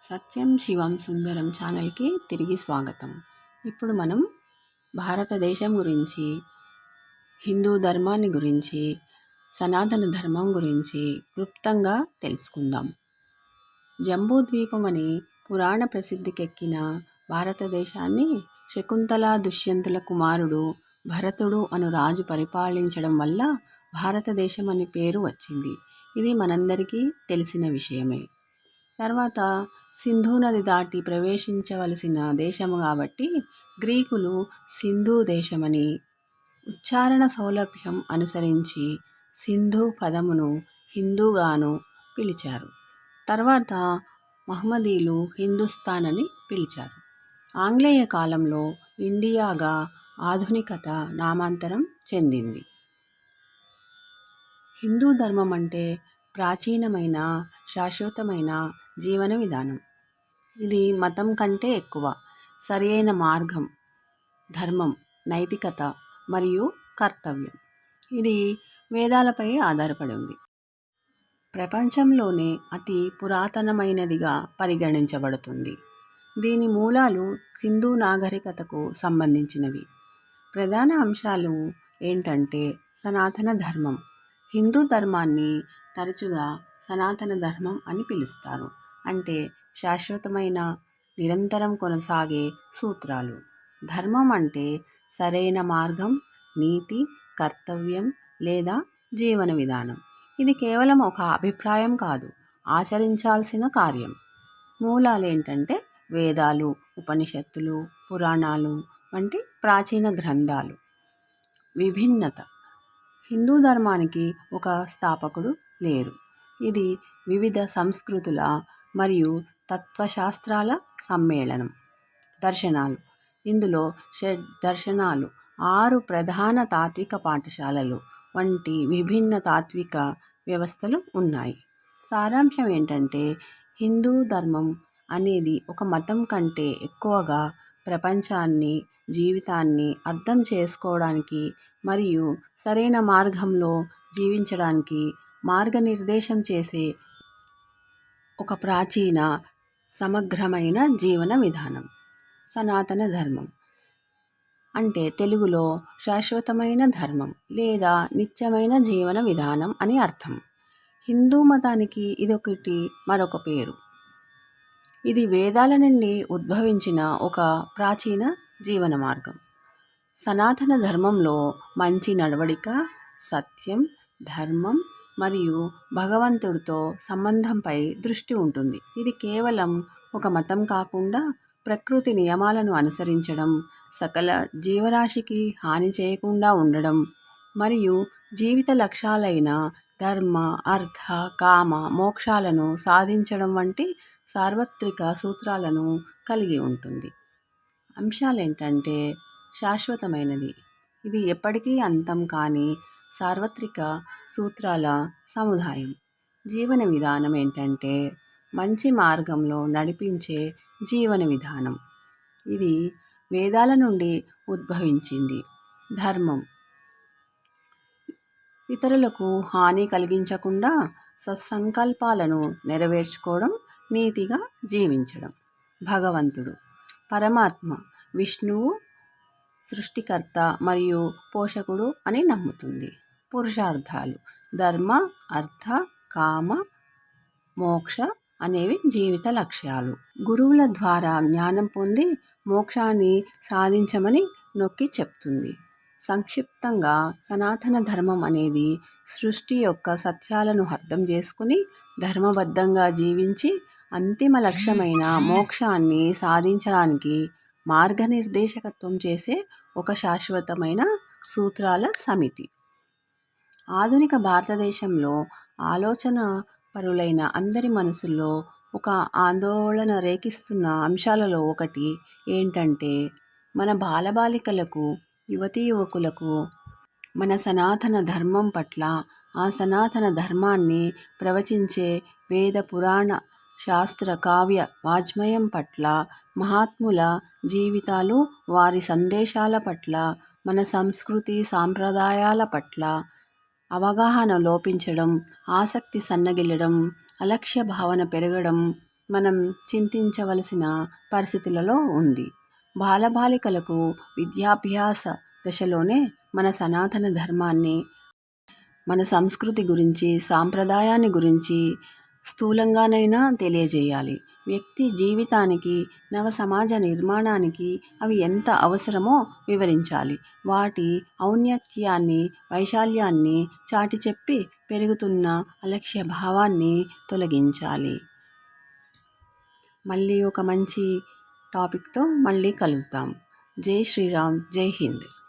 సత్యం శివం సుందరం ఛానల్కి తిరిగి స్వాగతం. ఇప్పుడు మనం భారతదేశం గురించి, హిందూ ధర్మాన్ని గురించి, సనాతన ధర్మం గురించి క్లుప్తంగా తెలుసుకుందాం. జంబూద్వీపం అని పురాణ ప్రసిద్ధికెక్కిన భారతదేశాన్ని శకుంతల దుష్యంతుల కుమారుడు భరతుడు అను రాజు పరిపాలించడం వల్ల భారతదేశం అని పేరు వచ్చింది. ఇది మనందరికీ తెలిసిన విషయమే. తర్వాత సింధు నది దాటి ప్రవేశించవలసిన దేశము కాబట్టి గ్రీకులు సింధు దేశమని, ఉచ్చారణ సౌలభ్యం అనుసరించి సింధు పదమును హిందూగాను పిలిచారు. తర్వాత మహమ్మదీలు హిందుస్థాన్ అని పిలిచారు. ఆంగ్లేయ కాలంలో ఇండియాగా ఆధునికత నామాంతరం చెందింది. హిందూ ధర్మం అంటే ప్రాచీనమైన, శాశ్వతమైన జీవన విధానం. ఇది మతం కంటే ఎక్కువ. సరియైన మార్గం, ధర్మం, నైతికత మరియు కర్తవ్యం. ఇది వేదాలపై ఆధారపడి ఉంది. ప్రపంచంలోనే అతి పురాతనమైనదిగా పరిగణించబడుతుంది. దీని మూలాలు సింధు నాగరికతకు సంబంధించినవి. ప్రధాన అంశాలు ఏంటంటే సనాతన ధర్మం. హిందూ ధర్మాన్ని తరచుగా సనాతన ధర్మం అని పిలుస్తారు. అంటే శాశ్వతమైన, నిరంతరం కొనసాగే సూత్రాలు. ధర్మం అంటే సరైన మార్గం, నీతి, కర్తవ్యం లేదా జీవన విధానం. ఇది కేవలం ఒక అభిప్రాయం కాదు, ఆచరించాల్సిన కార్యం. మూలాలు ఏంటంటే వేదాలు, ఉపనిషత్తులు, పురాణాలు వంటి ప్రాచీన గ్రంథాలు. విభిన్నత. హిందూ ధర్మానికి ఒక స్థాపకుడు లేరు. ఇది వివిధ సంస్కృతుల మరియు తత్వశాస్త్రాల సమ్మేళనం. దర్శనాలు. ఇందులో షడ్ దర్శనాలు, 6 ప్రధాన తాత్విక పాఠశాలలు వంటి విభిన్న తాత్విక వ్యవస్థలు ఉన్నాయి. సారాంశం ఏంటంటే హిందూ ధర్మం అనేది ఒక మతం కంటే ఎక్కువగా ప్రపంచాన్ని, జీవితాన్ని అర్థం చేసుకోవడానికి మరియు సరైన మార్గంలో జీవించడానికి మార్గనిర్దేశం చేసే ఒక ప్రాచీన, సమగ్రమైన జీవన విధానం. సనాతన ధర్మం అంటే తెలుగులో శాశ్వతమైన ధర్మం లేదా నిత్యమైన జీవన విధానం అని అర్థం. హిందూ మతానికి ఇదొకటి మరొక పేరు. ఇది వేదాల నుండి ఉద్భవించిన ఒక ప్రాచీన జీవన మార్గం. సనాతన ధర్మంలో మంచి నడవడిక, సత్యం, ధర్మం మరియు భగవంతుడితో సంబంధంపై దృష్టి ఉంటుంది. ఇది కేవలం ఒక మతం కాకుండా ప్రకృతి నియమాలను అనుసరించడం, సకల జీవరాశికి హాని చేయకుండా ఉండడం మరియు జీవిత లక్ష్యాలైన ధర్మ, అర్థ, కామ, మోక్షాలను సాధించడం వంటి సార్వత్రిక సూత్రాలను కలిగి ఉంటుంది. అంశాలేంటంటే శాశ్వతమైనది. ఇది ఎప్పటికీ అంతం కాని సార్వత్రిక సూత్రాల సముదాయం. జీవన విధానం ఏంటంటే మంచి మార్గంలో నడిపించే జీవన విధానం. ఇది వేదాల నుండి ఉద్భవించింది. ధర్మం. ఇతరులకు హాని కలిగించకుండా సత్సంకల్పాలను నెరవేర్చుకోవడం, నీతిగా జీవించడం. భగవంతుడు. పరమాత్మ, విష్ణువు సృష్టికర్త మరియు పోషకుడు అని నమ్ముతుంది. పురుషార్థాలు. ధర్మ, అర్థ, కామ, మోక్ష అనేవి జీవిత లక్ష్యాలు. గురువుల ద్వారా జ్ఞానం పొంది మోక్షాన్ని సాధించమని నొక్కి చెప్తుంది. సంక్షిప్తంగా సనాతన ధర్మం అనేది సృష్టి యొక్క సత్యాలను అర్థం చేసుకుని ధర్మబద్ధంగా జీవించి అంతిమ లక్ష్యమైన మోక్షాన్ని సాధించడానికి మార్గనిర్దేశకత్వం చేసే ఒక శాశ్వతమైన సూత్రాల సమితి. ఆధునిక భారతదేశంలో ఆలోచన పరులైన అందరి మనసుల్లో ఒక ఆందోళన రేకిస్తున్న అంశాలలో ఒకటి ఏంటంటే మన బాలబాలికలకు, యువతీ యువకులకు మన సనాతన ధర్మం పట్ల, ఆ సనాతన ధర్మాన్ని ప్రవచించే వేద, పురాణ, శాస్త్ర, కావ్య వాజ్మయం పట్ల, మహాత్ముల జీవితాలు, వారి సందేశాల పట్ల, మన సంస్కృతి సాంప్రదాయాల పట్ల అవగాహన లోపించడం, ఆసక్తి సన్నగిల్లడం, అలక్ష్య భావన పెరగడం మనం చింతించవలసిన పరిస్థితులలో ఉంది. బాలబాలికలకు విద్యాభ్యాస దశలోనే మన సనాతన ధర్మాన్ని, మన సంస్కృతి గురించి, సాంప్రదాయాన్ని గురించి స్థూలంగానైనా తెలియజేయాలి. వ్యక్తి జీవితానికి, నవ సమాజ నిర్మాణానికి అవి ఎంత అవసరమో వివరించాలి. వాటి ఔన్నత్యాన్ని, వైశాల్యాన్ని చాటి చెప్పి పెరుగుతున్న అలక్ష్య భావాన్ని తొలగించాలి. మళ్ళీ ఒక మంచి టాపిక్తో మళ్ళీ కలుద్దాం. జై శ్రీరామ్, జై హింద్.